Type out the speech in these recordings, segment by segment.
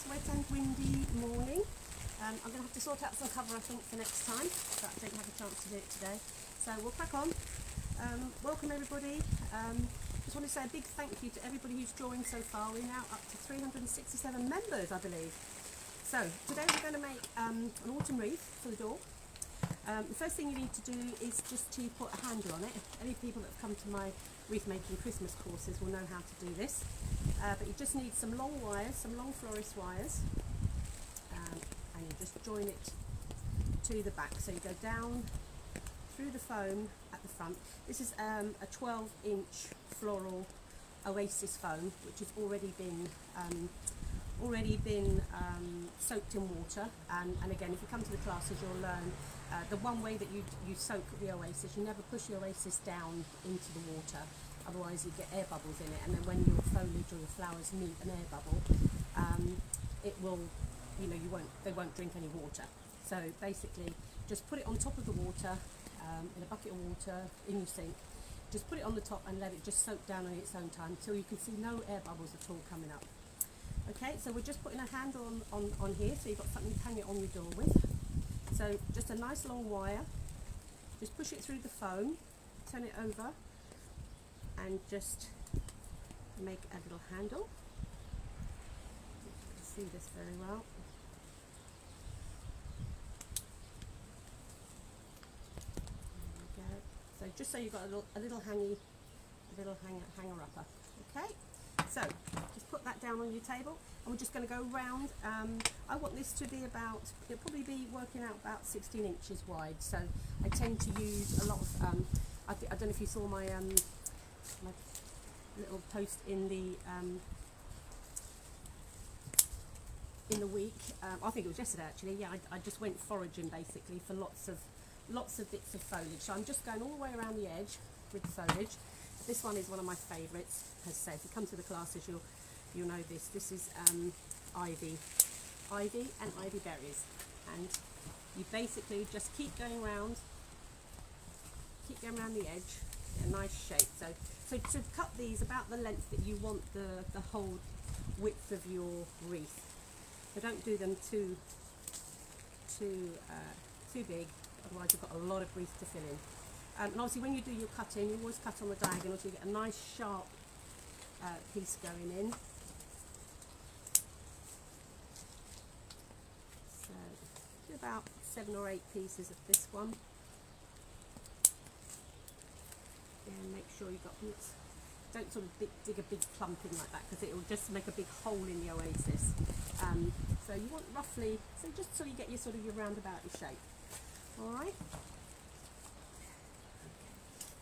wet and windy morning. I'm going to have to sort out some cover, I think, for next time, but I didn't have a chance to do it today. So we'll crack on. Welcome everybody. Just want to say a big thank you to everybody who's joined so far. We're now up to 367 members, I believe. So today we're going to make an autumn wreath for the door. The first thing you need to do is just to put a handle on it. Any people that have come to my wreath making Christmas courses will know how to do this. But you just need some long wires, some long florist wires, and you just join it to the back. So you go down through the foam at the front. This is a 12-inch floral oasis foam, which has already been soaked in water. And again, if you come to the classes, you'll learn the one way that you soak the oasis. You never push the oasis down into the water, otherwise you get air bubbles in it, and then when your foliage or your flowers meet an air bubble, it will, they won't drink any water. So basically, just put it on top of the water, in a bucket of water in your sink. Just put it on the top and let it just soak down on its own time until you can see no air bubbles at all coming up. Okay, so we're just putting a handle on here, so you've got something to hang it on your door with. So just a nice long wire, just push it through the foam, turn it over, and just make a little handle. You can see this very well. There we go. So just so you've got a little hanger upper. Okay. So just put that down on your table, and we're just going to go round. I want this to be it'll probably be working out about 16 inches wide. So I tend to use a lot of, I don't know if you saw my little post in the week. I think it was yesterday actually. Yeah, I just went foraging basically for lots of bits of foliage. So I'm just going all the way around the edge with the foliage. This one is one of my favourites. As I say, if you come to the classes, you'll know this. This is ivy and ivy berries, and you basically just keep going around the edge, get a nice shape. So to cut these about the length that you want the whole width of your wreath. So don't do them too big, otherwise you've got a lot of wreath to fill in. And obviously when you do your cutting, you always cut on the diagonal so you get a nice sharp piece going in. So do about 7 or 8 pieces of this one. And make sure you've got, don't sort of dig a big clump in like that, because it will just make a big hole in the oasis. So you want roughly, so just so you get your your roundabout shape. All right.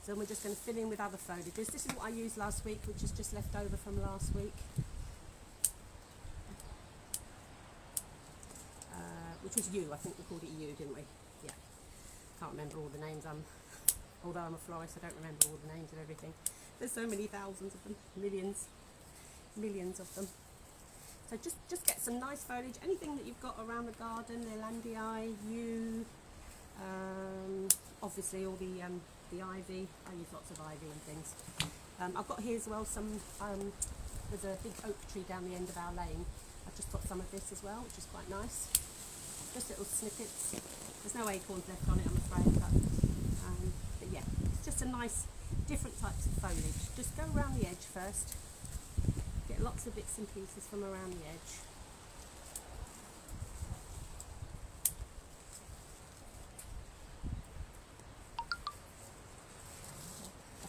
So we're just going to fill in with other foliages. This is what I used last week, which is just left over from last week. Which was yew, I think we called it yew, didn't we? Yeah. Can't remember all the names. Although I'm a florist, I don't remember all the names of everything. There's so many thousands of them, millions of them. So just get some nice foliage. Anything that you've got around the garden, Lelandii, yew, obviously all the ivy. I use lots of ivy and things. I've got here as well there's a big oak tree down the end of our lane. I've just got some of this as well, which is quite nice. Just little snippets. There's no acorns left on it, I'm afraid, but yeah, it's just a nice, different types of foliage. Just go around the edge first. Get lots of bits and pieces from around the edge.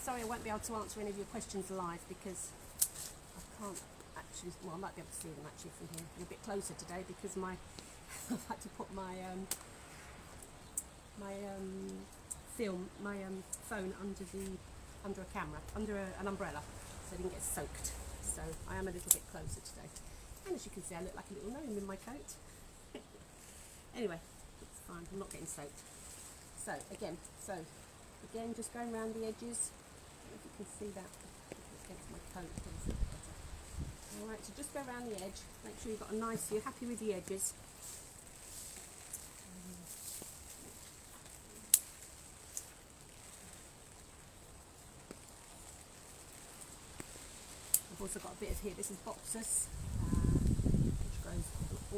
Sorry I won't be able to answer any of your questions live because I can't actually, well I might be able to see them actually from here. I'm a bit closer today because I've had to put my phone under a camera, under an umbrella, so it didn't get soaked. So I am a little bit closer today. And as you can see, I look like a little gnome in my coat. Anyway, it's fine, I'm not getting soaked. So again, just going around the edges. If you can see that against my coat, alright, so just go around the edge, make sure you've got a nice, you're happy with the edges. I've also got a bit of here, this is Boxus, which grows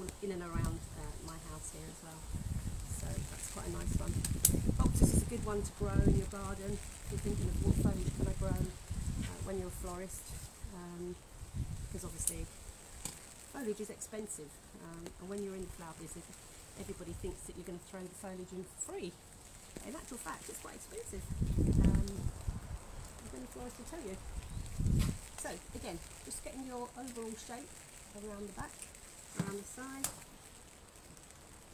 all in and around my house here as well. So that's quite a nice one. Boxes is a good one to grow in your garden if you're thinking of what foliage can I grow when you're a florist, because obviously foliage is expensive, and when you're in the flower business, everybody thinks that you're going to throw the foliage in for free. In actual fact, it's quite expensive. Many florists will tell you. So again, just getting your overall shape around the back, around the side.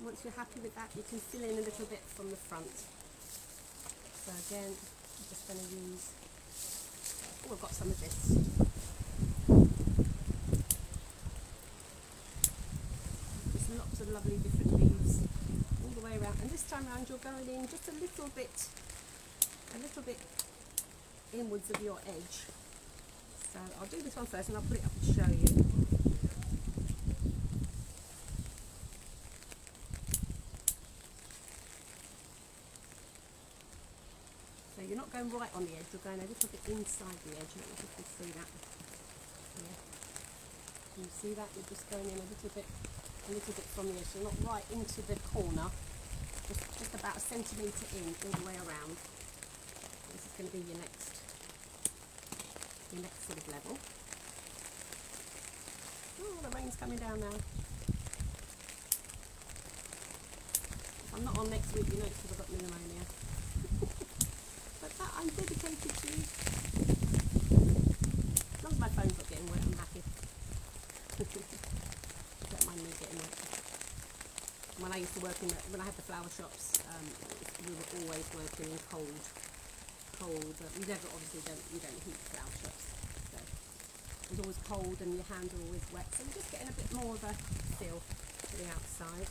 Once you're happy with that, you can fill in a little bit from the front. So again, I'm just going to use, oh, I've got some of this. Just lots of lovely different leaves all the way around. And this time around, you're going in just a little bit inwards of your edge. So I'll do this one first and I'll put it up and show you. So you're not going right on the edge, you're going a little bit inside the edge. I don't know if you can see that. Yeah. Can you see that? You're just going in a little bit from the edge, so not right into the corner, just about a centimetre in all the way around. This is going to be your next sort of level. Oh, the rain's coming down now. If I'm not on next week, you know it's because I've got pneumonia. But that I'm dedicated to. As long as my phone's not getting wet, I'm happy. Don't mind me getting wet. When I used to work when I had the flower shops, we were always working in cold. You never, obviously, you don't heat flower shops. So it was always cold and your hands are always wet. So you're just getting a bit more of a feel to the outside.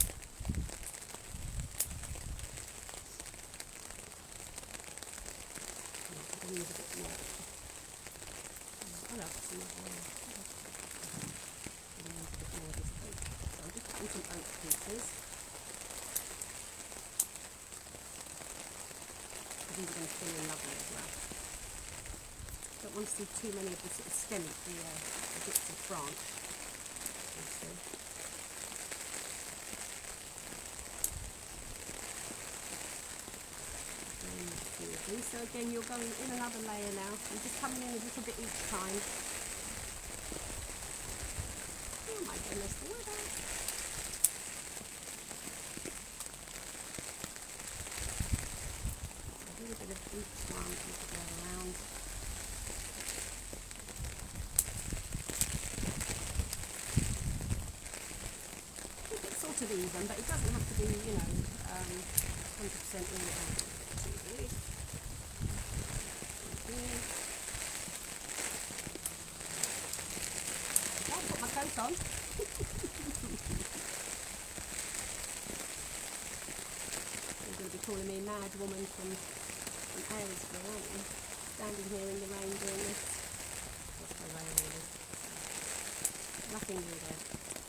Use a bit more. Use a bit more of this oak. So I'm just cutting some oak pieces. These are going to fill in lovely as well. Don't want to see too many of the sort of stem, the bits of branch. So again, you're going in another layer now. You're just coming in a little bit each time. Oh my goodness, the weather. A little bit of each one as you go around. Keep it sort of even, but it doesn't have to be, 100% all the way. I'll put my coat on. You're going to be calling me a mad woman from Aylesbury, aren't you? Standing here in the rain doing this. What's the rain really? Nothing new there.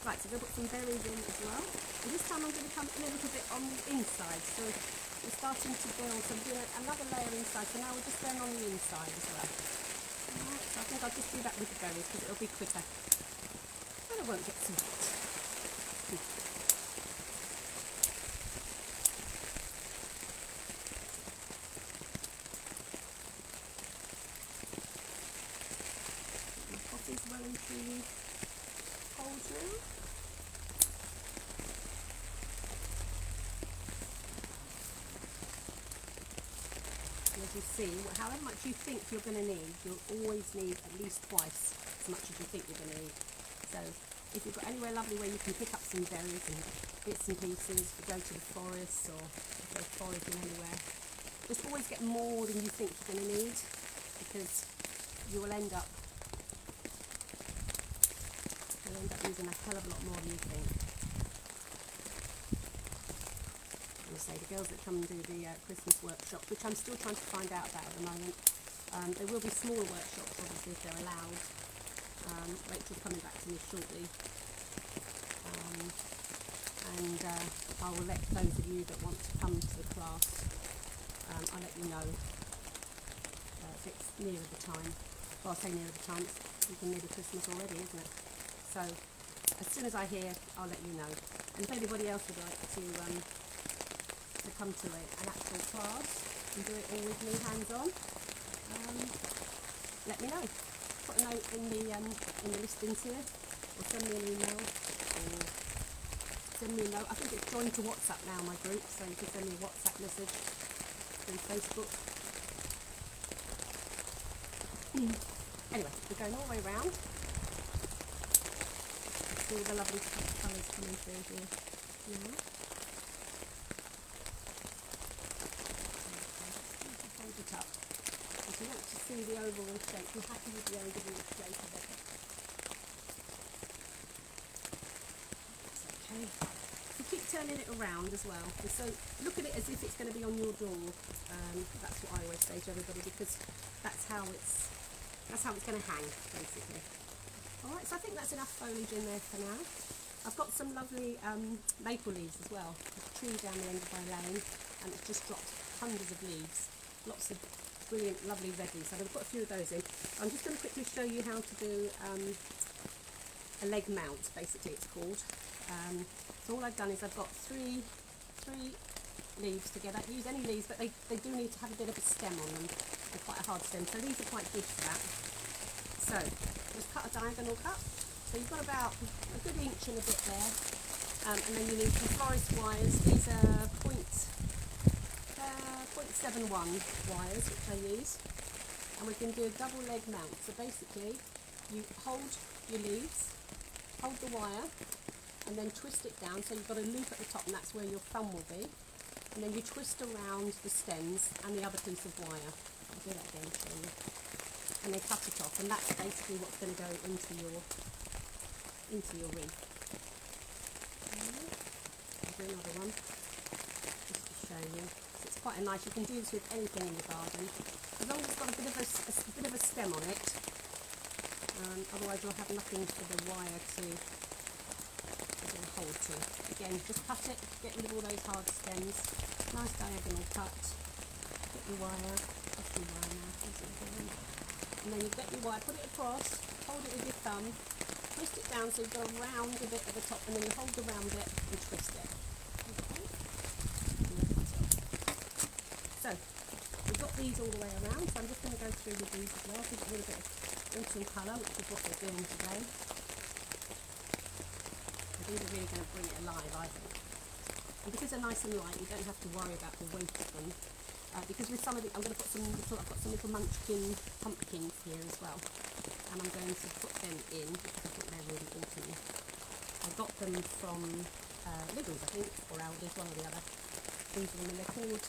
Right, so I'm going to put some berries in as well. And this time I'm going to come in a little bit on the inside. So we're starting to build, so I'm doing another layer inside. So now we're just going on the inside as well. Alright, so I think I'll just do that with the berries because it'll be quicker. And it won't get too hot. The coffee's well into the holes now. As you see, however much you think you're going to need, you'll always need at least twice as much as you think you're going to need. So if you've got anywhere lovely where you can pick up some berries and bits and pieces, if you go to the forest or if you're foraging anywhere, just always get more than you think you're going to need, because you will end up using a hell of a lot more than you think. Say the girls that come and do the Christmas workshop, which I'm still trying to find out about at the moment. There will be smaller workshops, obviously, if they're allowed. Rachel's coming back to me shortly. I will let those of you that want to come to the class, I'll let you know if it's nearer the time. Well, I say nearer the time, it's nearly Christmas already, isn't it? So as soon as I hear, I'll let you know. And if anybody else would like to come to an actual class and do it all with me hands-on, let me know. Put a note in the listings here, or send me an email, or send me a note. I think it's joined to WhatsApp now, my group, so you can send me a WhatsApp message through Facebook. Anyway, we're going all the way around. See all the lovely colours coming through here now. Hold it up. If you want to see the overall shape, you're happy with the overall shape of it. That's okay. So keep turning it around as well. And so look at it as if it's going to be on your door. That's what I always say to everybody, because that's how it's going to hang, basically. Alright, so I think that's enough foliage in there for now. I've got some lovely maple leaves as well. There's a tree down the end of my lane, and it's just dropped hundreds of leaves. Lots of brilliant, lovely red leaves. I'm going to put a few of those in. I'm just going to quickly show you how to do a leg mount, basically it's called. So all I've done is I've got three leaves together. Use any leaves, but they do need to have a bit of a stem on them, and quite a hard stem. So these are quite good for that. So just cut a diagonal cut. So you've got about a good inch and a bit there, and then you need some florist wires. These are 0.71 wires, which I use, and we can do a double leg mount. So basically, you hold your leaves, hold the wire, and then twist it down. So you've got a loop at the top, and that's where your thumb will be. And then you twist around the stems and the other piece of wire. I'll do that again for you. And then cut it off, and that's basically what's going to go into your wreath. I'll do another one just to show you. So it's quite a nice. You can do this with anything in the garden, as long as it's got a bit of a stem on it. Otherwise, you'll have nothing for the wire to hold to. Again, just cut it, get rid of all those hard stems. Nice diagonal cut. Get your wire. That's your wire now. And then you get your wire, put it across, hold it with your thumb, twist it down so you've got a round bit at the top, and then you hold the round bit and twist it. Okay. So we've got these all the way around, so I'm just going to go through with these as well, give it a little bit of autumn colour, which is what we're doing today. These are really going to bring it alive, I think. And because they're nice and light, you don't have to worry about the weight of them. Because with some of the, I've got some little munchkin pumpkins here as well, and I'm going to put them in because I think they're really autumny. I got them from Lidl's, I think, or Aldi's, one or the other. These are them, and they're called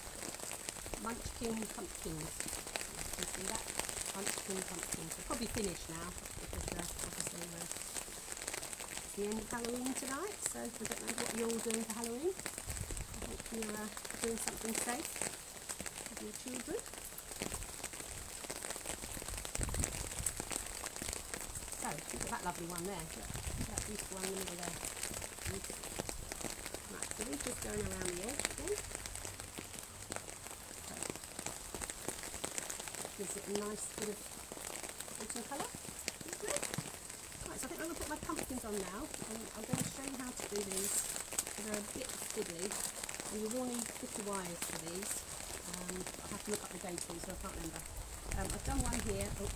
munchkin pumpkins. You can see that, munchkin pumpkins. They're probably finished now because obviously it's the end of Halloween tonight, so I don't know what you're all doing for Halloween. I hope you're doing something safe. Your children. So, look at that lovely one there. Look at that beautiful one in the middle there. Beautiful. Right, so we're just going around the edge again. So, gives it a nice bit of autumn colour. Right, so I think I'm going to put my pumpkins on now, and I'm going to show you how to do these. They're a bit fiddly, and you will need 50 wires for these. I have to look up the date for so I can't remember. I've done one here. Oh,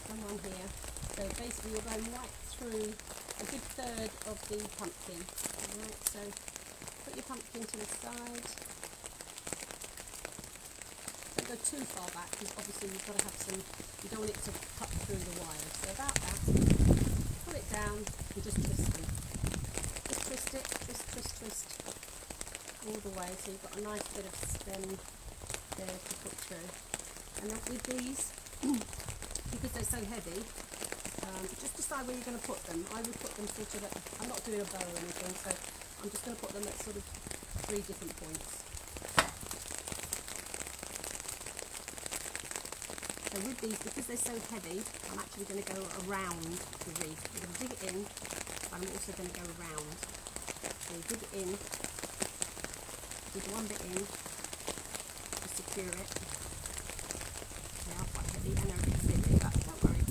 done one here. So basically you're going right through a good third of the pumpkin. Alright, so put your pumpkin to the side. Don't go too far back because obviously you've got to have some, you don't want it to cut through the wires. So about that, pull it down and just twist them. Just twist it, twist. All the way, so you've got a nice bit of stem there to put through. And then with these, because they're so heavy, just decide where you're going to put them. I would put them sort of at, I'm not doing a bow or anything, so I'm just going to put them at sort of 3 different points. So with these, because they're so heavy, I'm actually going to go around the wreath. I'm going to dig it in, but I'm also going to go around. So you dig it in, with one bit in to secure it. They are quite heavy and they're a bit fiddly, but don't worry.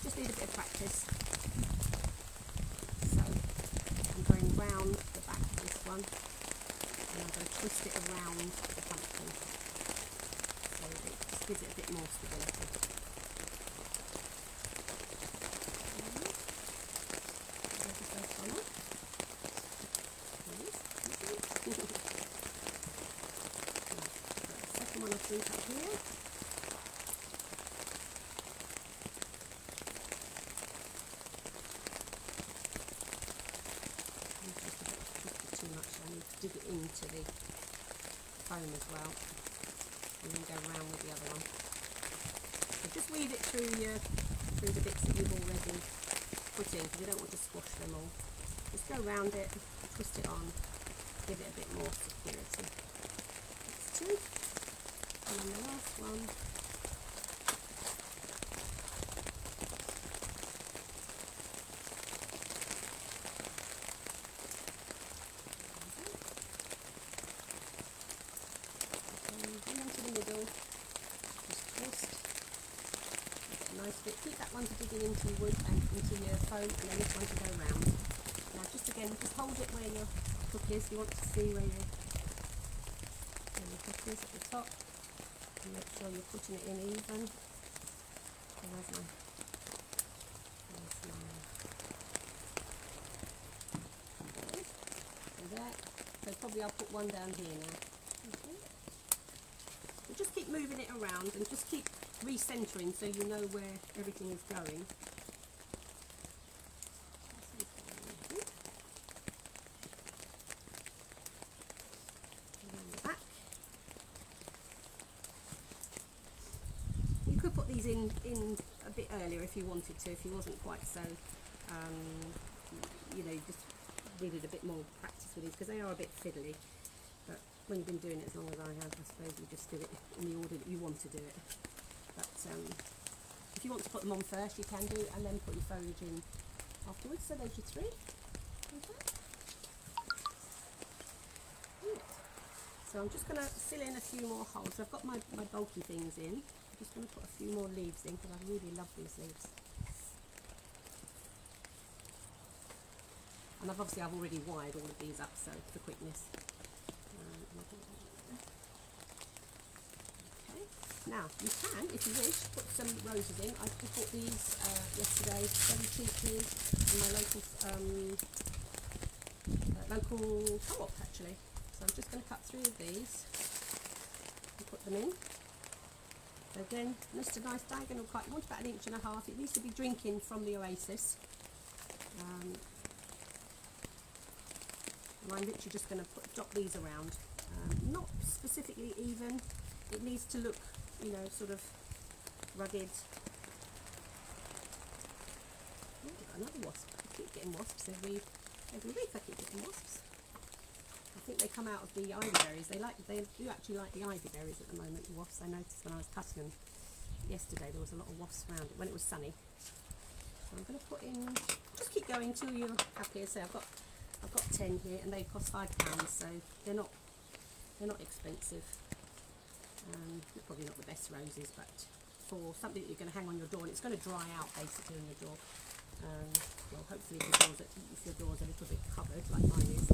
Just need a bit of practice. then round the back of this one, and I'm going to twist it around the pumpkin, so it just gives it a bit more stability. There's the first one off. The second one I think up here. Dig it into the foam as well, and then go round with the other one. So just weave it through the bits that you've already put in, because you don't want to squash them all. Just go round it, twist it on, give it a bit more security. That's two, and then the last one. Keep that one to dig into your wood and into your foam, and then this one to go round. Now just again, just hold it where your hook is. You want to see where your hook is at the top, and make sure you're putting it in even. So there's my there. So probably I'll put one down here now. Okay. So just keep moving it around and just keep recentering so you know where everything is going. And the back. You could put these in a bit earlier if you wanted to, if you wasn't quite so, you know, just needed a bit more practice with these, because they are a bit fiddly. But when you've been doing it as long as I have, I suppose you just do it in the order that you want to do it. But if you want to put them on first, you can do, and then put your foliage in afterwards. So there's your three. Okay. So I'm just going to fill in a few more holes. I've got my bulky things in. I'm just going to put a few more leaves in, because I really love these leaves. And I've already wired all of these up, so for quickness. Now, you can, if you wish, put some roses in. I bought these yesterday very cheaply in my local co-op actually. So I'm just going to cut 3 of these and put them in. So again, just a nice diagonal cut. You want about 1.5 inches. It needs to be drinking from the oasis. And I'm literally just going to dot these around. Not specifically even. It needs to look, you know, sort of rugged. Oh, I've got another wasp. I keep getting wasps every week. I keep getting wasps. I think they come out of the ivy berries. They do actually like the ivy berries at the moment. The wasps, I noticed when I was cutting them yesterday, there was a lot of wasps around it when it was sunny. So I'm going to put in. Just keep going until you're happy. So I've got 10 here, and they cost £5, so they're not expensive. They're probably not the best roses, but for something that you're going to hang on your door, and it's going to dry out basically on your door. Well, hopefully if your door's a little bit covered like mine is.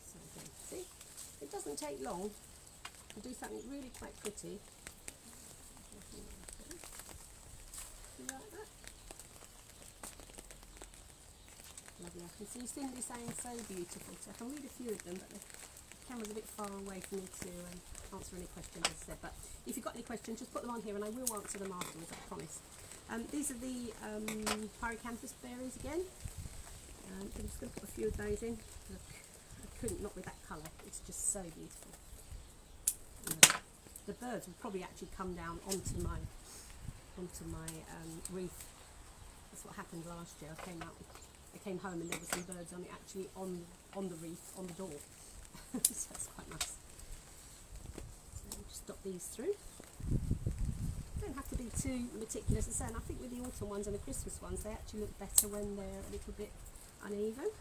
So again, see, it doesn't take long to do something really quite pretty. Like that. Lovely. I can see Cindy saying so beautiful, so I can read a few of them, but the camera's a bit far away for me to answer any questions, as I said. But if you've got any questions, just put them on here and I will answer them afterwards, I promise. These are the pyrocanthus berries again. I'm just going to put a few of those in. Look, I couldn't, not with that colour, it's just so beautiful. The birds will probably actually come down onto my wreath. That's what happened last year. I came home and there were some birds on it, actually on the wreath, on the door. So that's quite nice. So just dot these through. Don't have to be too meticulous. And I think with the autumn ones and the Christmas ones, they actually look better when they're a little bit uneven.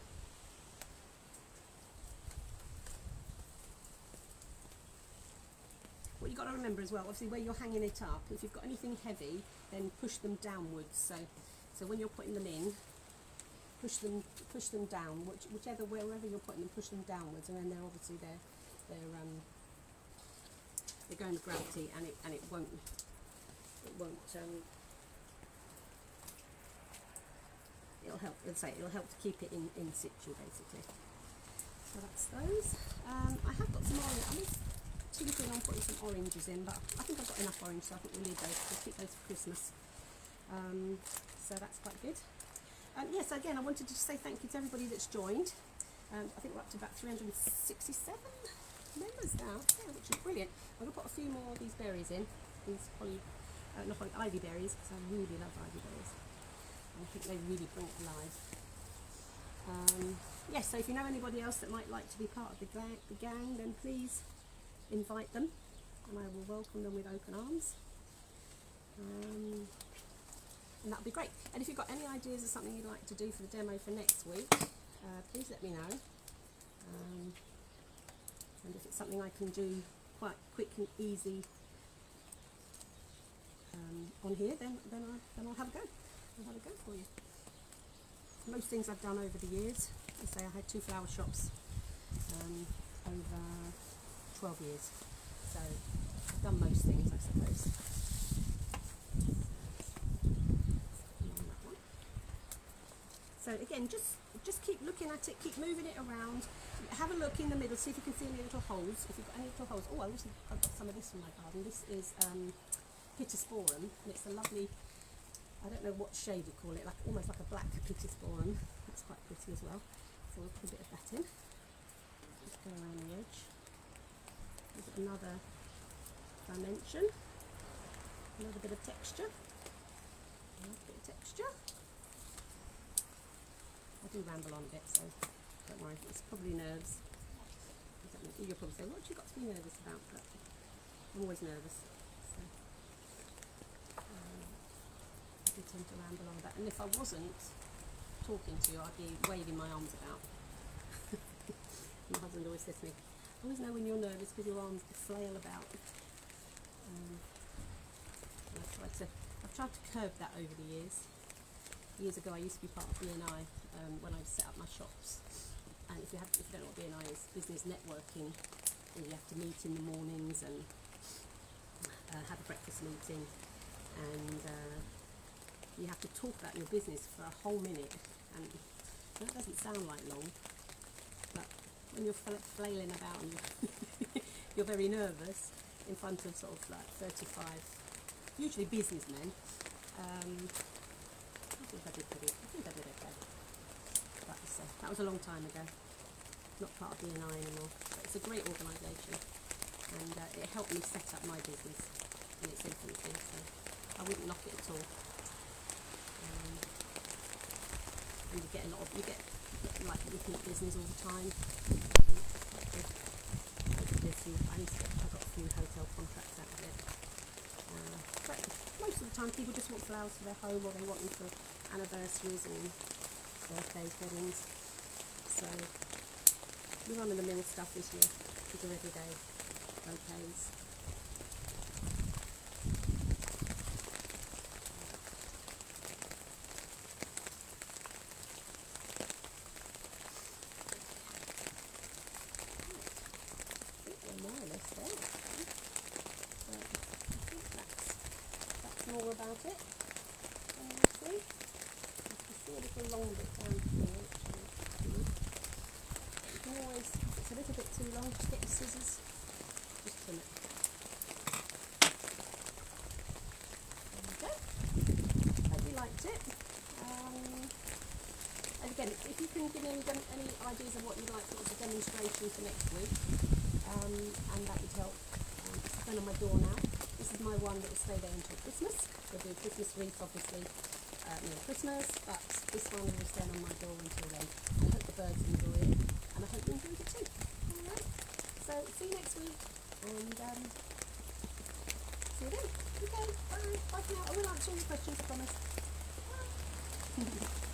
what you've got to remember as well, obviously where you're hanging it up, if you've got anything heavy, then push them downwards. So when you're putting them in, push them down, wherever you're putting them, push them downwards, and then they're obviously they're going to gravity, and it won't it'll help. It'll help to keep it in situ basically. So that's those. I have got some orange. I'm thinking on putting some oranges in, but I think I've got enough orange, so I think we'll leave those. We'll keep those for Christmas. So that's quite good. Yes, again, I wanted to just say thank you to everybody that's joined. I think we're up to about 367 members now, yeah, which is brilliant. I'm going to put a few more of these berries in, these ivy berries, because I really love ivy berries. I think they really bring it alive. Yes, so if you know anybody else that might like to be part of the gang, then please invite them, and I will welcome them with open arms. And that would be great. And if you've got any ideas of something you'd like to do for the demo for next week, please let me know. And if it's something I can do quite quick and easy on here, then I'll have a go. I'll have a go for you. Most things I've done over the years, let's say I had 2 flower shops over 12 years. So I've done most things, I suppose. So again, just keep looking at it, keep moving it around. Have a look in the middle, see if you can see any little holes. If you've got any little holes, I've got some of this from my garden. This is Pittosporum, and it's a lovely, I don't know what shade you call it, like almost like a black Pittosporum. It's quite pretty as well. So we'll put a bit of that in. Just go around the edge. There's another dimension, another bit of texture. Another bit of texture. I do ramble on a bit, so don't worry, it's probably nerves. I don't know, you'll probably say, what have you got to be nervous about? But I'm always nervous. So, I do tend to ramble on about, and if I wasn't talking to you, I'd be waving my arms about. My husband always says to me, I always know when you're nervous because your arms flail about. I've tried to curb that over the years. Years ago I used to be part of BNI when I set up my shops, and if you don't know what BNI is, business networking, and you have to meet in the mornings and have a breakfast meeting, and you have to talk about your business for a whole minute, and that doesn't sound like long, but when you're flailing about and you're very nervous in front of sort of like 35, usually businessmen, I think I did okay. But that was a long time ago. Not part of BNI anymore. But it's a great organisation, and it helped me set up my business in its infancy. So I wouldn't knock it at all. And you get like repeat business all the time. I got a few hotel contracts out of it. But most of the time people just want flowers for their home, or they want them for anniversaries and birthdays, weddings. So the run-of-the-mill stuff is your everyday bouquets. I think we're more or less there. So I think that's more about it. See? You can see a little long bit down here, which is good. You can always, if it's a little bit too long, just get your scissors, just trim it. There we go. Hope you liked it. And again, if you can give me any ideas of what you'd like as a demonstration for next week, and that would help. It's going on my door now. This is my one that will stay there until Christmas. We'll do a Christmas wreath, obviously, near Christmas, but this one will stand on my door until then. I hope the birds enjoy it, and I hope you enjoyed it too. Alright, so see you next week, and see you then. Okay, bye. Bye for now. I will answer all your questions, I promise. Bye.